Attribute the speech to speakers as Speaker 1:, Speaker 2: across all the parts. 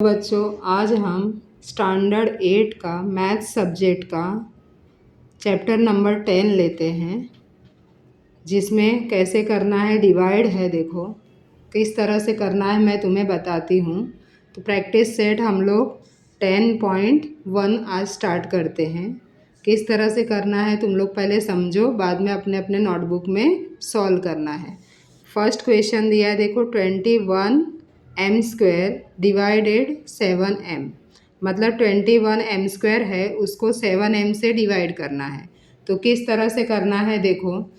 Speaker 1: बच्चों, आज हम स्टैंडर्ड 8 का मैथ सब्जेक्ट का चैप्टर नंबर 10 लेते हैं, जिसमें कैसे करना है डिवाइड है। देखो किस तरह से करना है मैं तुम्हें बताती हूँ। तो प्रैक्टिस सेट हम लोग 10.1 आज स्टार्ट करते हैं। किस तरह से करना है तुम लोग पहले समझो, बाद में अपने अपने नोटबुक में सॉल्व करना है। फर्स्ट क्वेश्चन दिया है, देखो 21m² डिवाइडेड 7m। मतलब 21m² है, उसको 7m से डिवाइड करना है। तो किस तरह से करना है देखो,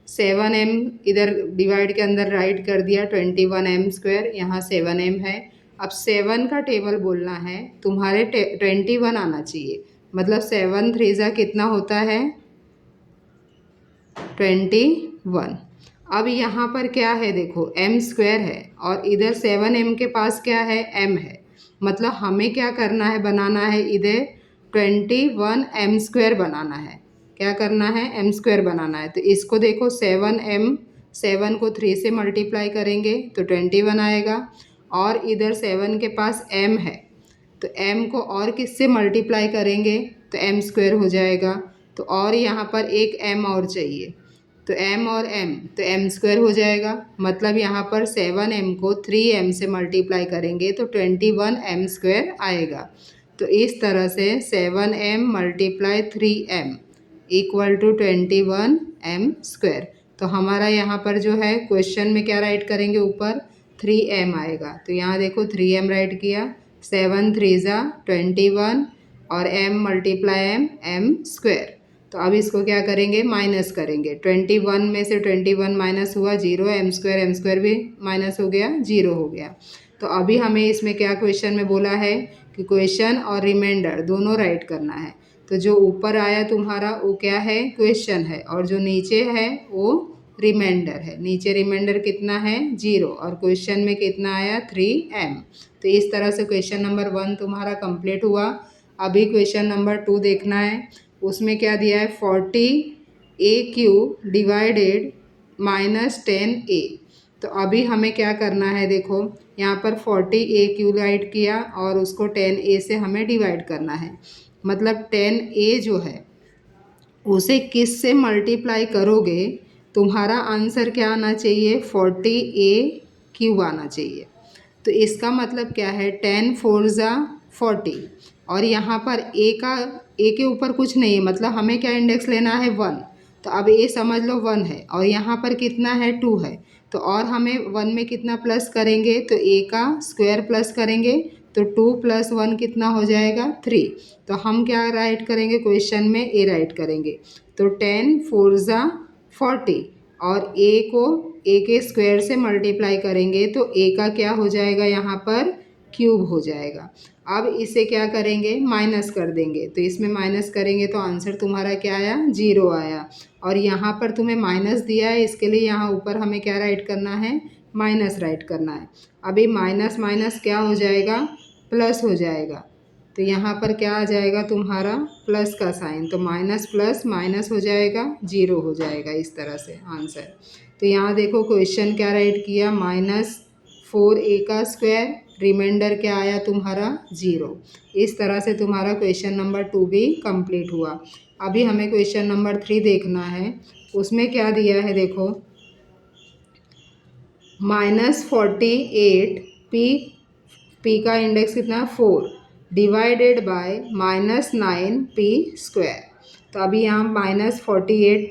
Speaker 1: 7m इधर डिवाइड के अंदर राइट कर दिया, 21m², यहाँ 7m है। अब 7 का टेबल बोलना है, तुम्हारे 21 आना चाहिए। मतलब 7 3 कितना होता है 21। अब यहाँ पर क्या है देखो, m² है और इधर 7m के पास क्या है, m है। मतलब हमें क्या करना है, बनाना है इधर 21m² बनाना है। क्या करना है, m² बनाना है। तो इसको देखो 7m, 7 को 3 से मल्टीप्लाई करेंगे तो 21 आएगा। और इधर 7 के पास m है, तो m को और किससे मल्टीप्लाई करेंगे तो m² हो जाएगा। तो और यहाँ पर एक m और चाहिए, तो m और m, तो m² हो जाएगा। मतलब यहाँ पर 7m को 3m से मल्टीप्लाई करेंगे तो 21m² आएगा। तो इस तरह से 7m multiply 3m equal to 21m²। तो हमारा यहाँ पर जो है क्वेश्चन में क्या राइट करेंगे, ऊपर 3m आएगा। तो यहाँ देखो 3m राइट किया, 7 3 21 और m मल्टीप्लाई m²। तो अब इसको क्या करेंगे, माइनस करेंगे। 21 में से 21 माइनस हुआ 0, m² भी माइनस हो गया, 0 हो गया। तो अभी हमें इसमें क्या क्वेश्चन में बोला है कि क्वेश्चन और रिमाइंडर दोनों राइट करना है। तो जो ऊपर आया तुम्हारा वो क्या है, क्वेश्चन है, और जो नीचे है वो रिमाइंडर है। नीचे रिमाइंडर कितना है 0 और क्वेश्चन में कितना आया 3m। तो इस तरह से क्वेश्चन नंबर 1 तुम्हारा कंप्लीट हुआ। अभी क्वेश्चन नंबर 2 देखना है। उसमें क्या दिया है, 40a³ डिवाइडेड -10a। तो अभी हमें क्या करना है देखो, यहाँ पर 40a³ राइट किया और उसको 10a से हमें डिवाइड करना है। मतलब 10a जो है उसे किस से मल्टीप्लाई करोगे, तुम्हारा आंसर क्या आना चाहिए, 40a³ आना चाहिए। तो इसका मतलब क्या है, 10 4 40 और यहाँ पर a के ऊपर कुछ नहीं है, मतलब हमें क्या इंडेक्स लेना है 1। तो अब ये समझ लो 1 है और यहाँ पर कितना है 2 है। तो और हमें 1 में कितना प्लस करेंगे, तो a का स्क्वायर प्लस करेंगे तो 2 + 1 कितना हो जाएगा 3। तो हम क्या राइट करेंगे, क्वेश्चन में a राइट करेंगे। तो 10 4 40 और a के स्क्वायर से मल्टीप्लाई करेंगे तो a का क्या हो जाएगा, यहाँ पर क्यूब हो जाएगा। अब इसे क्या करेंगे, माइनस कर देंगे। तो इसमें माइनस करेंगे तो आंसर तुम्हारा क्या आया, 0 आया। और यहाँ पर तुम्हें माइनस दिया है, इसके लिए यहाँ ऊपर हमें क्या राइट करना है, माइनस राइट करना है। अभी माइनस माइनस क्या हो जाएगा, प्लस हो जाएगा। तो यहाँ पर क्या आ जाएगा तुम्हारा, प्लस का साइन। तो माइनस प्लस माइनस हो जाएगा, 0 हो जाएगा। इस तरह से आंसर। तो यहाँ देखो क्वेश्चन क्या राइट किया, -4a², रिमाइंडर क्या आया तुम्हारा 0। इस तरह से तुम्हारा क्वेश्चन नंबर 2 भी कंप्लीट हुआ। अभी हमें क्वेश्चन नंबर 3 देखना है। उसमें क्या दिया है देखो, -48 p का इंडेक्स कितना 4 डिवाइडेड बाय -9p²। तो अभी यहाँ -48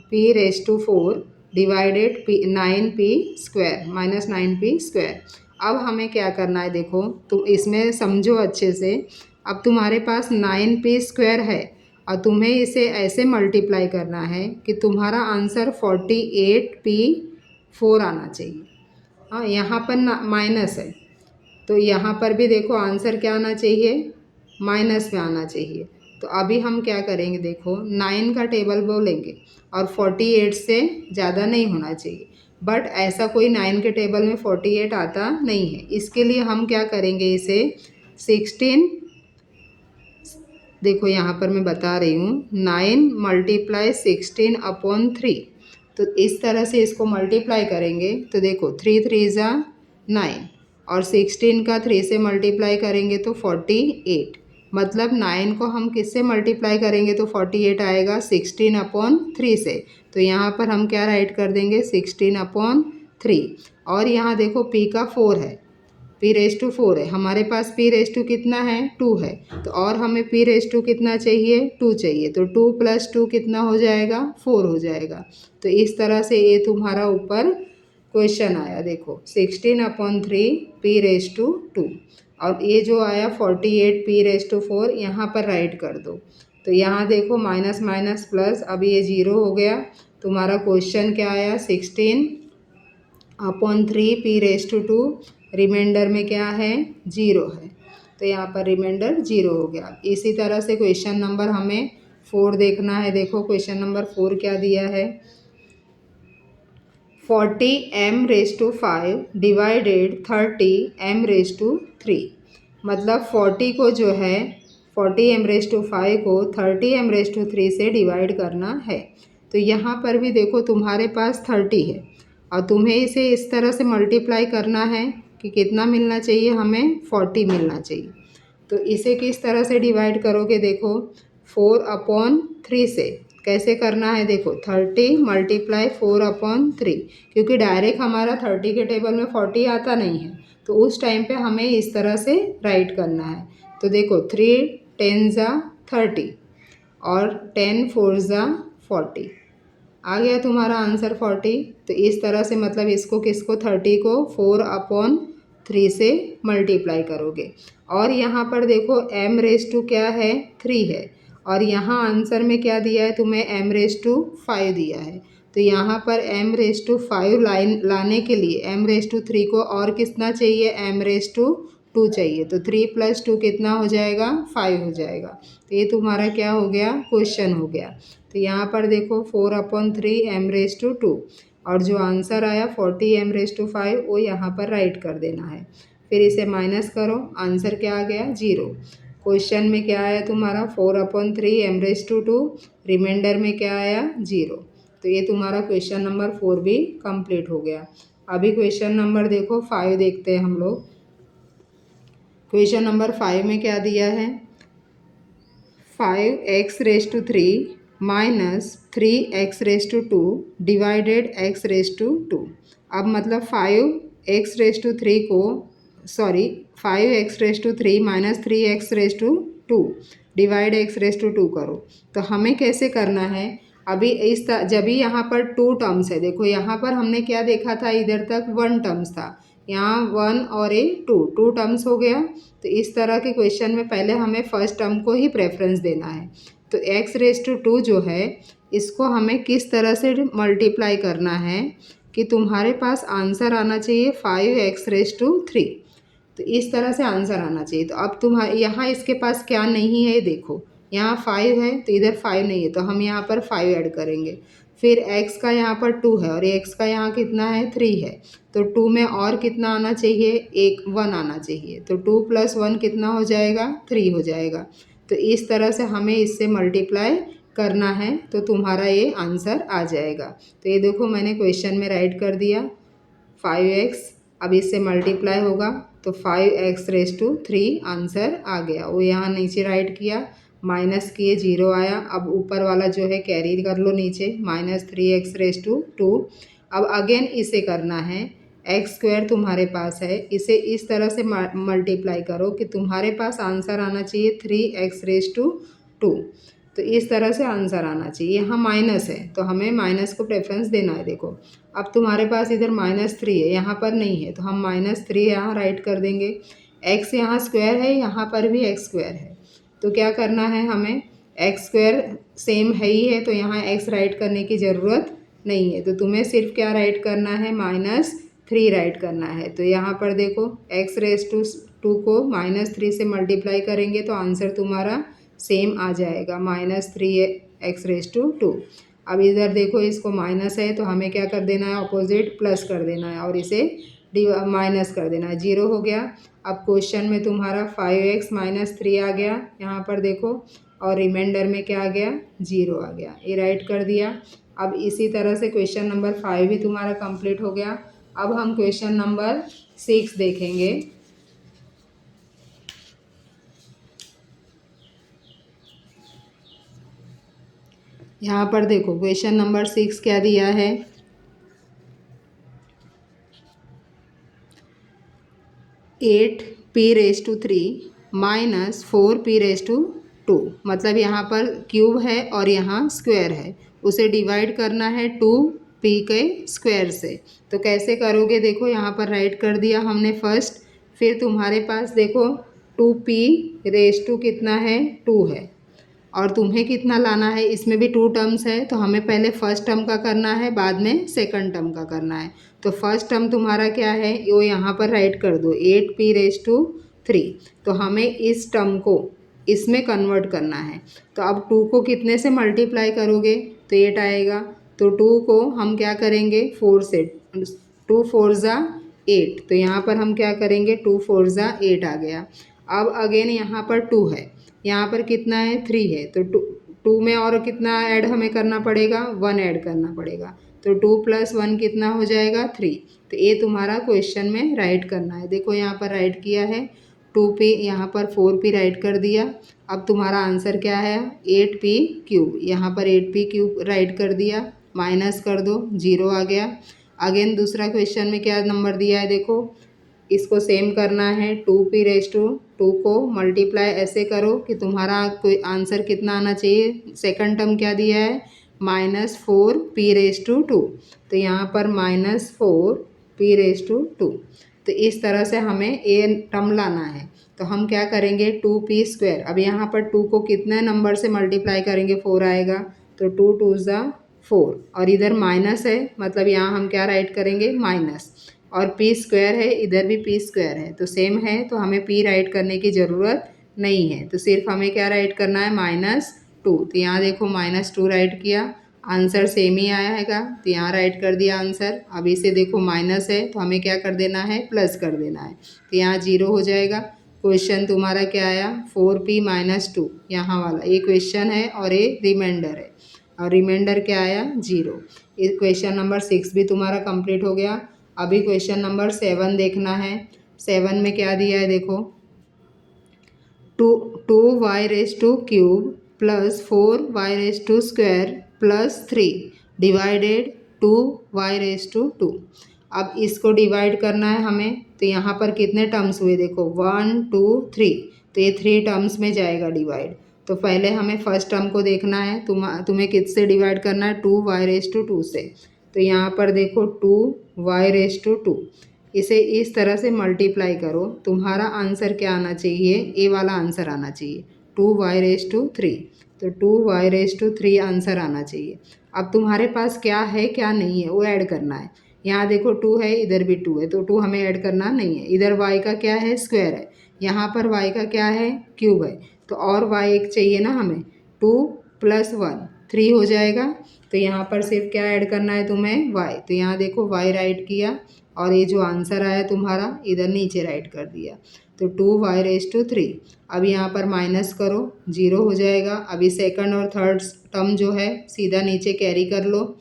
Speaker 1: p⁴ डिवाइडेड 9p² -9p²। अब हमें क्या करना है देखो, तुम इसमें समझो अच्छे से। अब तुम्हारे पास 9p² है और तुम्हें इसे ऐसे मल्टीप्लाई करना है कि तुम्हारा आंसर 48p⁴ आना चाहिए। हाँ, यहाँ पर माइनस है तो यहाँ पर भी देखो आंसर क्या आना चाहिए, माइनस में आना चाहिए। तो अभी हम क्या करेंगे देखो, 9 का टेबल बोलेंगे और 48 से ज़्यादा नहीं होना चाहिए। बट ऐसा कोई 9 के टेबल में 48 आता नहीं है। इसके लिए हम क्या करेंगे, इसे 16, देखो यहाँ पर मैं बता रही हूँ, 9 × 16/3। तो इस तरह से इसको मल्टीप्लाई करेंगे तो देखो 3 3 9 और 16 का 3 से मल्टीप्लाई करेंगे तो 48। मतलब 9 को हम किससे मल्टीप्लाई करेंगे तो 48 आएगा 16/3 से। तो यहाँ पर हम क्या राइट कर देंगे 16/3। और यहाँ देखो p का 4 है, p⁴ है, हमारे पास p⁴ कितना है 2 है। तो और हमें p⁴ कितना चाहिए 2 चाहिए। तो 2 + 2 कितना हो जाएगा 4 हो जाएगा। तो इस तरह से ये तुम्हारा ऊपर क्वेश्चन आया देखो 16/3 p⁴ और ये जो आया 48 p⁴ यहाँ पर राइट कर दो। तो यहाँ देखो माइनस माइनस प्लस, अब ये 0 हो गया। तुम्हारा क्वेश्चन क्या आया 16/3 p⁴, रिमाइंडर में क्या है 0 है। तो यहाँ पर रिमाइंडर 0 हो गया। इसी तरह से क्वेश्चन नंबर हमें 4 देखना है। देखो क्वेश्चन नंबर 4 क्या दिया है 40m⁵ डिवाइडेड 30m⁵. मतलब 40 को जो है 40m⁵ को 30m⁵ से डिवाइड करना है। तो यहाँ पर भी देखो तुम्हारे पास 30 है और तुम्हें इसे इस तरह से मल्टीप्लाई करना है कि कितना मिलना चाहिए हमें 40 मिलना चाहिए। तो इसे किस तरह से डिवाइड करोगे देखो 4/3 से। कैसे करना है देखो 30 × 4/3, क्योंकि डायरेक्ट हमारा 30 के टेबल में 40 आता नहीं है। तो उस टाइम पे हमें इस तरह से राइट करना है। तो देखो 3 10 × 30 और 10 4 × 40 आ गया तुम्हारा आंसर 40। तो इस तरह से मतलब इसको किसको 30 को 4/3 से मल्टीप्लाई करोगे। और यहाँ पर देखो m⁵ क्या है 3 है और यहाँ आंसर में क्या दिया है तुम्हें m⁵ दिया है। तो यहाँ पर m⁵ लाने के लिए m⁵ को और कितना चाहिए m⁵ चाहिए। तो 3 + 2 कितना हो जाएगा 5 हो जाएगा। तो ये तुम्हारा क्या हो गया क्वेश्चन हो गया। तो यहाँ पर देखो 4/3 m⁵ और जो आंसर आया 40m⁵ वो यहाँ पर राइट कर देना है। फिर इसे माइनस करो, आंसर क्या आ गया 0। क्वेश्चन में क्या आया तुम्हारा 4/3 m⁵ रिमाइंडर में क्या आया 0। तो ये तुम्हारा क्वेश्चन नंबर 4 भी कंप्लीट हो गया। अभी क्वेश्चन नंबर देखो 5 देखते हैं हम लोग। क्वेश्चन नंबर 5 में क्या दिया है 5x⁵ minus 3x⁵ divided x⁵ अब मतलब 5x⁵ को 5x⁵ minus 3x⁵ divide x⁵ करो। तो हमें कैसे करना है अभी जब भी यहाँ पर 2 टर्म्स है। देखो यहाँ पर हमने क्या देखा था इधर तक 1 टर्म्स था, यहाँ 1 और 2 टर्म्स हो गया। तो इस तरह के क्वेश्चन में पहले हमें फर्स्ट टर्म को ही प्रेफरेंस देना है। तो x⁵ जो है इसको हमें किस तरह से मल्टीप्लाई करना है कि तुम्हारे पास आंसर आना चाहिए 5x⁵. तो इस तरह से आंसर आना चाहिए। तो अब तुम्हारे यहाँ इसके पास क्या नहीं है देखो, यहाँ 5 है तो इधर 5 नहीं है, तो हम यहाँ पर 5 ऐड करेंगे। फिर x का यहाँ पर 2 है और x का यहाँ कितना है 3 है। तो 2 में और कितना आना चाहिए 1 आना चाहिए। तो 2 + 1 कितना हो जाएगा 3 हो जाएगा। तो इस तरह से हमें इससे मल्टीप्लाई करना है तो तुम्हारा ये आंसर आ जाएगा। तो ये देखो मैंने क्वेश्चन में राइट कर दिया 5x, अब इससे मल्टीप्लाई होगा तो 5x⁵ आंसर आ गया। वो यहाँ नीचे राइट किया, माइनस किए 0 आया। अब ऊपर वाला जो है कैरी कर लो नीचे माइनस 3x⁵. अब अगेन इसे करना है x² तुम्हारे पास है, इसे इस तरह से मल्टीप्लाई करो कि तुम्हारे पास आंसर आना चाहिए 3x⁵. तो इस तरह से आंसर आना चाहिए। यहाँ माइनस है तो हमें माइनस को प्रेफरेंस देना है। देखो अब तुम्हारे पास इधर -3 है, यहाँ पर नहीं है, तो हम -3 यहाँ राइट कर देंगे। x यहाँ स्क्वायर है, यहाँ पर भी x² है, तो क्या करना है हमें x² सेम है ही है, तो यहाँ x राइट करने की ज़रूरत नहीं है। तो तुम्हें सिर्फ क्या राइट करना है -3 राइट करना है। तो यहाँ पर देखो x⁵ को -3 से मल्टीप्लाई करेंगे तो आंसर तुम्हारा सेम आ जाएगा -3x⁵. अब इधर देखो इसको माइनस है तो हमें क्या कर देना है अपोजिट प्लस कर देना है और इसे माइनस कर देना है, 0 हो गया। अब क्वेश्चन में तुम्हारा 5x - 3 आ गया यहाँ पर देखो, और रिमाइंडर में क्या आ गया 0 आ गया, ये राइट कर दिया। अब इसी तरह से क्वेश्चन नंबर 5 भी तुम्हारा कंप्लीट हो गया। अब हम क्वेश्चन नंबर 6 देखेंगे। यहाँ पर देखो क्वेश्चन नंबर 6 क्या दिया है, 8p⁻³ माइनस 4p⁻²। मतलब यहाँ पर क्यूब है और यहाँ स्क्वायर है, उसे डिवाइड करना है 2p के स्क्वायर से। तो कैसे करोगे, देखो यहाँ पर राइट कर दिया हमने फर्स्ट, फिर तुम्हारे पास देखो 2p⁻² कितना है, 2 है, और तुम्हें कितना लाना है, इसमें भी 2 टर्म्स है, तो हमें पहले फर्स्ट टर्म का करना है, बाद में सेकंड टर्म का करना है। तो फर्स्ट टर्म तुम्हारा क्या है, वो यहाँ पर राइट कर दो 8p⁻³ तो हमें इस टर्म को इसमें कन्वर्ट करना है। तो अब 2 को कितने से मल्टीप्लाई करोगे, तो 8 आएगा। तो 2 को हम क्या करेंगे, 4 से, 2 4 ज़ा 8, तो यहाँ पर हम क्या करेंगे, 2 4 ज़ा 8 आ गया। अब अगेन यहाँ पर 2 है, यहाँ पर कितना है, 3 है, तो 2 में और कितना ऐड हमें करना पड़ेगा, 1 ऐड करना पड़ेगा। तो 2 + 1 कितना हो जाएगा, 3। तो ये तुम्हारा क्वेश्चन में राइट करना है। देखो यहाँ पर राइट किया है 2p, यहाँ पर 4p राइट कर दिया। अब तुम्हारा आंसर क्या है, 8p³। यहाँ पर 8p³ राइट कर दिया, माइनस कर दो, 0 आ गया। अगेन दूसरा क्वेश्चन में क्या नंबर दिया है, देखो इसको सेम करना है, 2p⁻² को मल्टीप्लाई ऐसे करो कि तुम्हारा कोई आंसर कितना आना चाहिए। सेकंड टर्म क्या दिया है, -4p⁻²। तो यहाँ पर -4p⁻²। तो इस तरह से हमें ये टर्म लाना है। तो हम क्या करेंगे, 2p²। अब यहाँ पर 2 को कितने नंबर से मल्टीप्लाई करेंगे, 4 आएगा, तो 2 2 ज़ा 4, और इधर माइनस है, मतलब यहाँ हम क्या राइट करेंगे, माइनस, और p² है, इधर भी p² है, तो सेम है, तो हमें p राइट करने की ज़रूरत नहीं है। तो सिर्फ हमें क्या राइट करना है, -2। तो यहाँ देखो -2 राइट किया, आंसर सेम ही आएगा, तो यहाँ राइट कर दिया आंसर। अब इसे देखो माइनस है, तो हमें क्या कर देना है, प्लस कर देना है, तो यहाँ 0 हो जाएगा। क्वेश्चन तुम्हारा क्या आया, 4p-2, यहाँ वाला ये क्वेश्चन है और ये रिमाइंडर है, और रिमाइंडर क्या आया, 0। ये क्वेश्चन नंबर 6 भी तुम्हारा कंप्लीट हो गया। अभी क्वेश्चन नंबर 7 देखना है। 7 में क्या दिया है, देखो 2y³ + 4y² + 3 डिवाइडेड 2y²। अब इसको डिवाइड करना है हमें, तो यहाँ पर कितने टर्म्स हुए, देखो 1 2 3, तो ये 3 टर्म्स में जाएगा डिवाइड। तो पहले हमें फर्स्ट टर्म को देखना है, तुम्हें किससे डिवाइड करना है, 2y² से। तो यहाँ पर देखो 2y², इसे इस तरह से मल्टीप्लाई करो, तुम्हारा आंसर क्या आना चाहिए, ए वाला आंसर आना चाहिए, 2y3। तो 2y3 आंसर आना चाहिए। अब तुम्हारे पास क्या है क्या नहीं है वो ऐड करना है। यहाँ देखो 2 है, इधर भी 2 है, तो 2 हमें ऐड करना नहीं है। इधर y का क्या है, स्क्वायर है, यहाँ पर y का क्या है, क्यूब है, तो और y एक चाहिए ना हमें, 2 + 1 3 हो जाएगा। तो यहाँ पर सिर्फ क्या ऐड करना है तुम्हें, y। तो यहाँ देखो y राइट किया, और ये जो आंसर आया तुम्हारा इधर नीचे राइट कर दिया, तो 2y3। अब यहाँ पर माइनस करो, 0 हो जाएगा। अभी सेकंड और थर्ड टर्म जो है सीधा नीचे कैरी कर लो,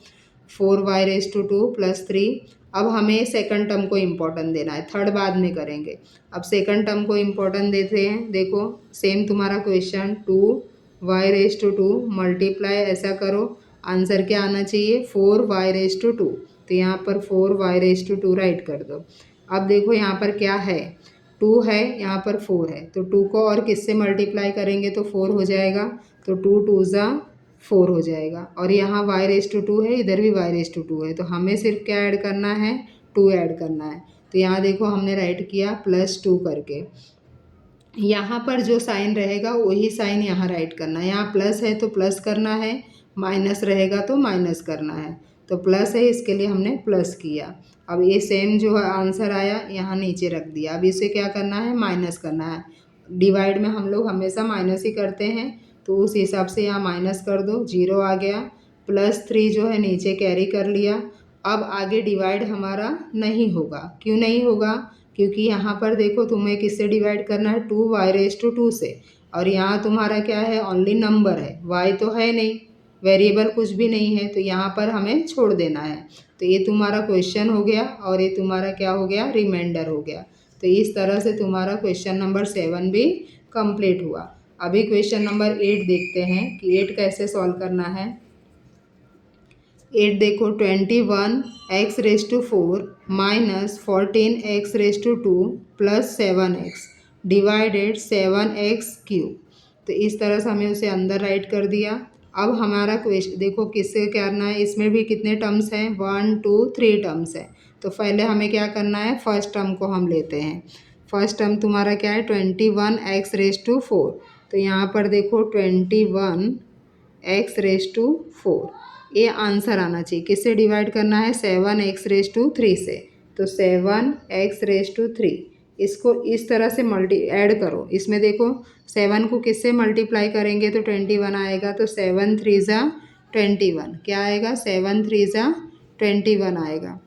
Speaker 1: 4y2 + 3। अब हमें सेकंड टर्म को इम्पोर्टेंट देना है, थर्ड बाद में करेंगे। अब सेकंड टर्म को इम्पोर्टेंट देते हैं। देखो सेम तुम्हारा क्वेश्चन, 2y2 मल्टीप्लाई ऐसा करो, आंसर क्या आना चाहिए, 4y2। तो यहाँ पर 4y2 राइट कर दो। अब देखो यहाँ पर क्या है, 2 है, यहाँ पर 4 है, तो 2 को और किससे मल्टीप्लाई करेंगे तो 4 हो जाएगा, तो 2 2 ज़ा 4 हो जाएगा। और यहाँ y2 है, इधर भी y2 है, तो हमें सिर्फ क्या ऐड करना है, 2 ऐड करना है। तो यहाँ देखो हमने राइट किया +2 करके, यहाँ पर जो साइन रहेगा वही साइन यहाँ राइट करना है। यहाँ प्लस है तो प्लस करना है, माइनस रहेगा तो माइनस करना है। तो प्लस है, इसके लिए हमने प्लस किया। अब ये सेम जो आंसर आया यहाँ नीचे रख दिया। अब इसे क्या करना है, माइनस करना है। डिवाइड में हम लोग हमेशा माइनस ही करते हैं, तो उस हिसाब से यहाँ माइनस कर दो, 0 आ गया। +3 जो है नीचे कैरी कर लिया। अब आगे डिवाइड हमारा नहीं होगा, क्यों नहीं होगा, क्योंकि यहाँ पर देखो तुम्हें किससे डिवाइड करना है, 2y2 से, और यहाँ तुम्हारा क्या है, ओनली नंबर है, y तो है नहीं, वेरिएबल कुछ भी नहीं है, तो यहाँ पर हमें छोड़ देना है। तो ये तुम्हारा क्वेश्चन हो गया और ये तुम्हारा क्या हो गया, रिमाइंडर हो गया। तो इस तरह से तुम्हारा क्वेश्चन नंबर 7 भी कंप्लीट हुआ। अभी क्वेश्चन नंबर 8 देखते हैं कि 8 कैसे सॉल्व करना है। 8 देखो, 21x⁴ minus 14x⁴ plus 7x divided 7x³ तो इस तरह से हमें उसे अंदर राइट कर दिया। अब हमारा क्वेश्चन देखो किससे करना है, इसमें भी कितने टर्म्स हैं, 1 2 3 टर्म्स हैं। तो पहले हमें क्या करना है, फर्स्ट टर्म को हम लेते हैं। फर्स्ट टर्म तुम्हारा क्या है, 21x⁴। तो यहाँ पर देखो 21x⁴ ये आंसर आना चाहिए। किससे डिवाइड करना है, 7x⁴ से। तो 7x⁴ इसको इस तरह से ऐड करो। इसमें देखो 7 को किससे मल्टीप्लाई करेंगे तो 21 आएगा। तो 7 3 ज़ा 21 क्या आएगा, 7 3 ज़ा 21 आएगा।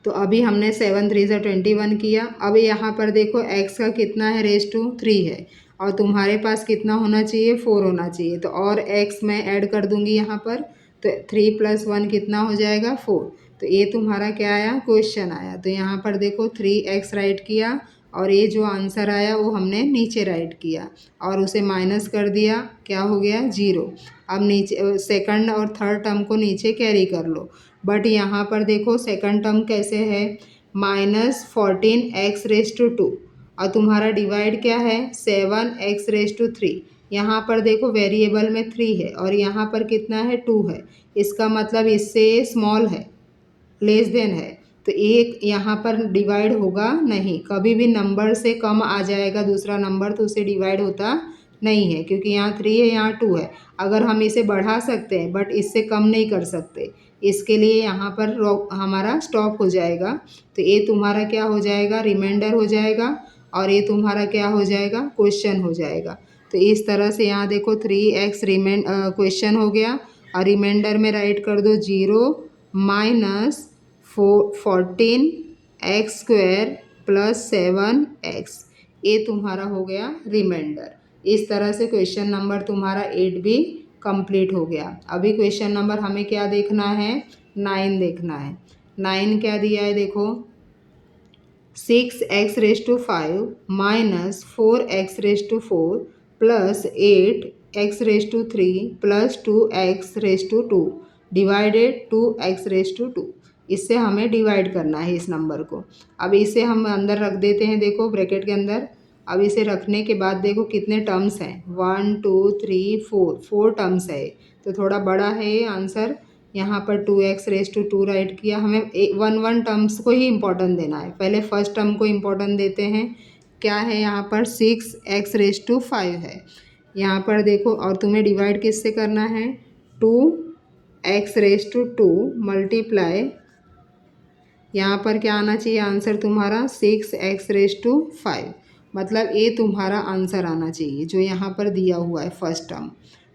Speaker 1: तो अभी हमने 7 3 ज़ा 21 किया। अब यहाँ पर देखो x का कितना है, ⁻³ है और तुम्हारे पास कितना होना चाहिए, 4 होना चाहिए। तो और x मैं ऐड कर दूंगी यहाँ पर। तो 3 + 1 कितना हो जाएगा, 4। तो ये तुम्हारा क्या आया, क्वेश्चन आया। तो यहाँ पर देखो 3x राइट किया और ये जो आंसर आया वो हमने नीचे राइट किया और उसे माइनस कर दिया, क्या हो गया, 0। अब नीचे सेकंड और थर्ड टर्म को नीचे कैरी कर लो। बट यहाँ पर देखो सेकंड टर्म कैसे है, -14x⁴ और तुम्हारा डिवाइड क्या है, 7x⁴। यहाँ पर देखो वेरिएबल में 3 है और यहाँ पर कितना है, 2 है। इसका मतलब इससे स्मॉल है, लेस देन है। तो एक यहाँ पर डिवाइड होगा नहीं, कभी भी नंबर से कम आ जाएगा दूसरा नंबर तो उसे डिवाइड होता नहीं है, क्योंकि यहाँ 3 है, यहाँ 2 है। अगर हम इसे बढ़ा सकते हैं बट इससे कम नहीं कर सकते, इसके लिए यहाँ पर हमारा स्टॉप हो जाएगा। तो ये तुम्हारा क्या हो जाएगा, रिमाइंडर हो जाएगा और ये तुम्हारा क्या हो जाएगा, क्वेश्चन हो जाएगा। तो इस तरह से यहाँ देखो 3x क्वेश्चन हो गया और रिमाइंडर में राइट कर दो 0 माइनस 14x² प्लस 7x। ये तुम्हारा हो गया रिमाइंडर। इस तरह से क्वेश्चन नंबर तुम्हारा 8 भी कंप्लीट हो गया। अभी क्वेश्चन नंबर हमें क्या देखना है, 9 देखना है। 9 क्या दिया है देखो, 6x⁵ minus 4x⁴ plus 8x⁵ plus 2x⁵ divided 2x⁵ इससे हमें डिवाइड करना है इस नंबर को। अब इसे हम अंदर रख देते हैं, देखो ब्रैकेट के अंदर। अब इसे रखने के बाद देखो कितने टर्म्स हैं, 1 2 3 4 टर्म्स है। तो थोड़ा बड़ा है ये आंसर। यहाँ पर 2x⁵ राइट किया। हमें 1 टर्म्स को ही इम्पोर्टेंट देना है, पहले फर्स्ट टर्म को इम्पोर्टेंट देते हैं। क्या है यहाँ पर, 6x⁵ है यहाँ पर देखो। और तुम्हें डिवाइड किससे करना है, 2x⁵ मल्टीप्लाई, यहाँ पर क्या आना चाहिए आंसर तुम्हारा, 6x⁵ मतलब ये तुम्हारा आंसर आना चाहिए जो यहाँ पर दिया हुआ है फर्स्ट टर्म।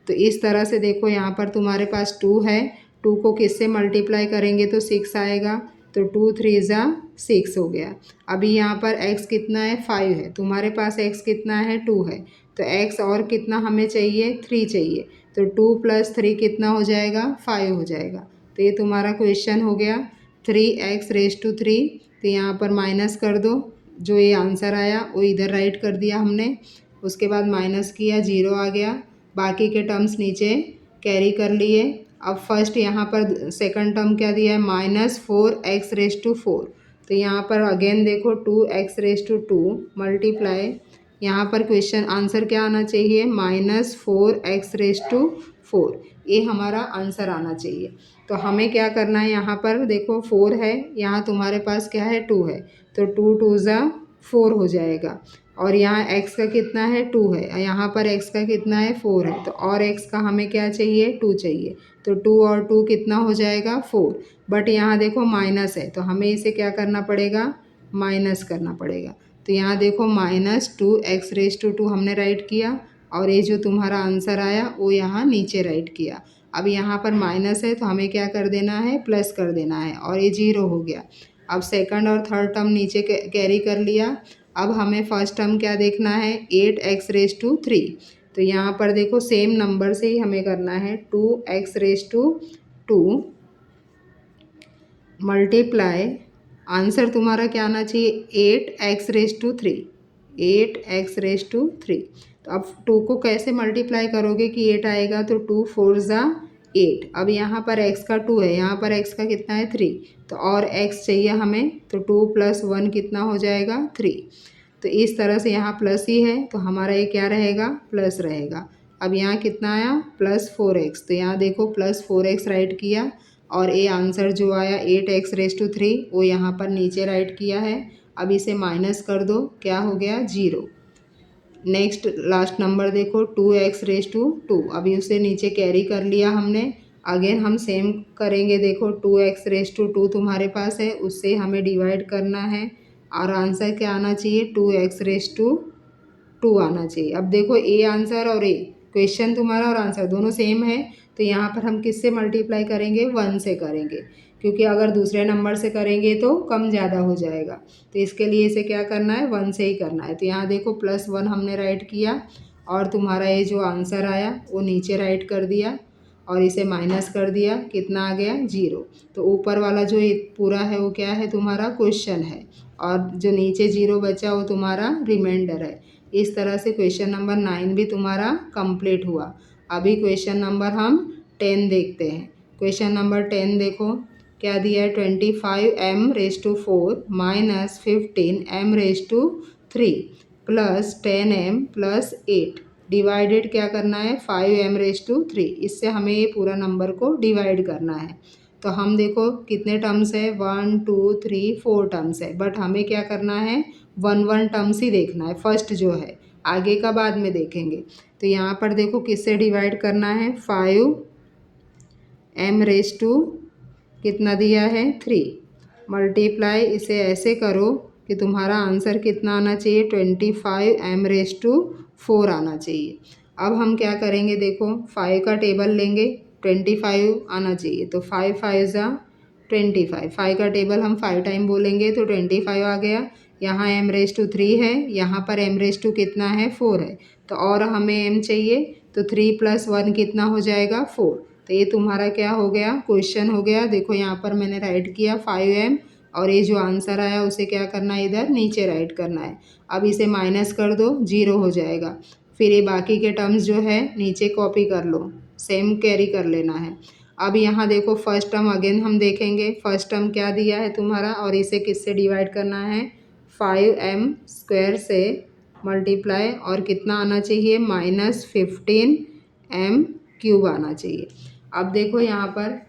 Speaker 1: तो इस तरह से देखो यहाँ पर तुम्हारे पास 2 है, 2 को किससे मल्टीप्लाई करेंगे तो 6 आएगा। तो 2 3 ज़ा 6 हो गया। अभी यहाँ पर x कितना है, 5 है। तुम्हारे पास x कितना है, 2 है। तो x और कितना हमें चाहिए, 3 चाहिए। तो 2 + 3 कितना हो जाएगा, 5 हो जाएगा। तो ये तुम्हारा क्वेश्चन हो गया 3x⁵। तो यहाँ पर माइनस कर दो, जो ये आंसर आया वो इधर राइट कर दिया हमने। उसके बाद माइनस किया, 0 आ गया। बाकी के टर्म्स नीचे कैरी कर लिए। अब फर्स्ट यहाँ पर सेकंड टर्म क्या दिया है, -4x⁴। तो यहाँ पर अगेन देखो 2x⁵ मल्टीप्लाई, यहाँ पर क्वेश्चन आंसर क्या आना चाहिए, -4x⁴। ये हमारा आंसर आना चाहिए। तो हमें क्या करना है, यहाँ पर देखो 4 है, यहाँ तुम्हारे पास क्या है, 2 है। तो 2 2 ज़ा 4 हो जाएगा। और यहाँ x का कितना है, 2 है। यहाँ पर x का कितना है, 4 है। तो और x का हमें क्या चाहिए, 2 चाहिए। तो 2 और 2 कितना हो जाएगा, 4। बट यहाँ देखो माइनस है, तो हमें इसे क्या करना पड़ेगा, माइनस करना पड़ेगा। तो यहाँ देखो -2x⁵ हमने राइट किया और ये जो तुम्हारा आंसर आया वो यहाँ नीचे राइट किया। अब यहाँ पर माइनस है तो हमें क्या कर देना है, प्लस कर देना है और ये 0 हो गया। अब सेकंड और थर्ड टर्म नीचे कैरी कर लिया। अब हमें फर्स्ट टर्म क्या देखना है, 8x⁵। तो यहाँ पर देखो सेम नंबर से ही हमें करना है 2x⁻² मल्टीप्लाई, आंसर तुम्हारा क्या आना चाहिए 8x⁻3, 8x⁻3। तो अब 2 को कैसे मल्टीप्लाई करोगे कि 8 आएगा, तो 2 4 ज़ा 8। अब यहाँ पर x का 2 है, यहाँ पर x का कितना है 3, तो और x चाहिए हमें, तो 2 + 1 कितना हो जाएगा 3। तो इस तरह से यहाँ प्लस ही है तो हमारा ये क्या रहेगा प्लस रहेगा। अब यहाँ कितना आया +4x, तो यहाँ देखो +4x राइट किया और ये आंसर जो आया 8x⁻3 वो यहाँ पर नीचे राइट किया है। अब इसे माइनस कर दो, क्या हो गया 0। नेक्स्ट लास्ट नंबर देखो 2x⁻2, अभी उसे नीचे कैरी कर लिया हमने। अगेन हम सेम करेंगे, देखो 2x⁻2 तुम्हारे पास है, उससे हमें डिवाइड करना है और आंसर क्या आना चाहिए 2x⁻2 आना चाहिए। अब देखो ए आंसर और ए क्वेश्चन तुम्हारा और आंसर दोनों सेम है, तो यहाँ पर हम किससे मल्टीप्लाई करेंगे 1 से करेंगे, क्योंकि अगर दूसरे नंबर से करेंगे तो कम ज़्यादा हो जाएगा। तो इसके लिए इसे क्या करना है 1 से ही करना है। तो यहाँ देखो +1 हमने राइट किया और तुम्हारा ये जो आंसर आया वो नीचे राइट कर दिया और इसे माइनस कर दिया, कितना आ गया 0। तो ऊपर वाला जो ये पूरा है वो क्या है तुम्हारा क्वेश्चन है और जो नीचे 0 बचा वो तुम्हारा रिमाइंडर है। इस तरह से क्वेश्चन नंबर 9 भी तुम्हारा कंप्लीट हुआ। अभी क्वेश्चन नंबर हम 10 देखते हैं। क्वेश्चन नंबर 10 देखो क्या दिया है 25m⁴ - 15m⁻³ + 10m + 8 डिवाइडेड क्या करना है 5m⁻3। इससे हमें ये पूरा नंबर को डिवाइड करना है। तो हम देखो कितने टर्म्स है 1 2 3 4 टर्म्स है, बट हमें क्या करना है 1 टर्म्स ही देखना है, फर्स्ट जो है, आगे का बाद में देखेंगे। तो यहाँ पर देखो किससे डिवाइड करना है 5m⁻² कितना दिया है 3 मल्टीप्लाई, इसे ऐसे करो कि तुम्हारा आंसर कितना आना चाहिए 25m⁴ आना चाहिए। अब हम क्या करेंगे देखो 5 का टेबल लेंगे, 25 आना चाहिए, तो 5 5 ज़ा 25, 5 का टेबल हम 5 टाइम बोलेंगे तो 25 आ गया। यहाँ m⁻3 है, यहाँ पर m⁻2 कितना है 4 है, तो और हमें m चाहिए, तो 3 + 1 कितना हो जाएगा 4। तो ये तुम्हारा क्या हो गया क्वेश्चन हो गया। देखो यहाँ पर मैंने राइट किया 5m और ये जो आंसर आया उसे क्या करना है इधर नीचे राइट करना है। अब इसे माइनस कर दो 0 हो जाएगा। फिर ये बाकी के टर्म्स जो है नीचे कॉपी कर लो, सेम कैरी कर लेना है। अब यहाँ देखो फर्स्ट टर्म अगेन हम देखेंगे, फर्स्ट टर्म क्या दिया है तुम्हारा और इसे किससे डिवाइड करना है 5m² से मल्टीप्लाई और कितना आना चाहिए -15m³ आना चाहिए। अब देखो यहाँ पर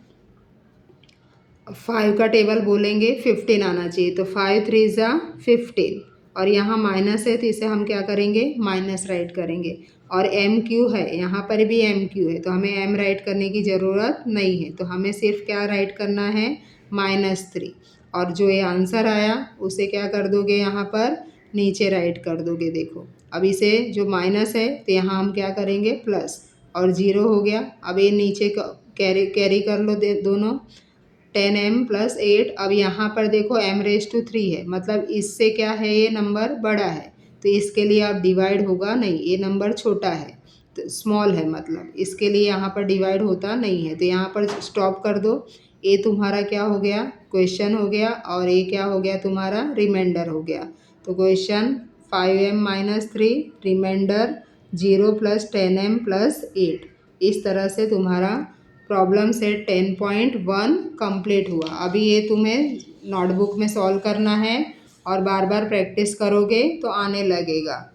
Speaker 1: 5 का टेबल बोलेंगे 15 आना चाहिए, तो 5 3 ज़ा 15 और यहाँ माइनस है तो इसे हम क्या करेंगे माइनस राइट करेंगे। और m³ है, यहाँ पर भी m³ है, तो हमें m राइट करने की ज़रूरत नहीं है, तो हमें सिर्फ क्या राइट करना है -3 और जो ये आंसर आया उसे क्या कर दोगे यहाँ पर नीचे राइट कर दोगे। देखो अब इसे जो माइनस है तो यहाँ हम क्या करेंगे प्लस और 0 हो गया। अब ये नीचे कैरी कर लो दोनों 10m + 8। अब यहाँ पर देखो m⁻3 है, मतलब इससे क्या है ये नंबर बड़ा है, तो इसके लिए अब डिवाइड होगा नहीं, ये नंबर छोटा है तो स्मॉल है, मतलब इसके लिए यहाँ पर डिवाइड होता नहीं है। तो यहाँ पर स्टॉप कर दो। ये तुम्हारा क्या हो गया क्वेश्चन हो गया और ये क्या हो गया तुम्हारा रिमाइंडर हो गया। तो क्वेश्चन 5m - 3 रिमाइंडर 0 + 10m + 8। इस तरह से तुम्हारा प्रॉब्लम सेट 10.1 कंप्लीट हुआ। अभी ये तुम्हें नोटबुक में सॉल्व करना है और बार बार प्रैक्टिस करोगे तो आने लगेगा।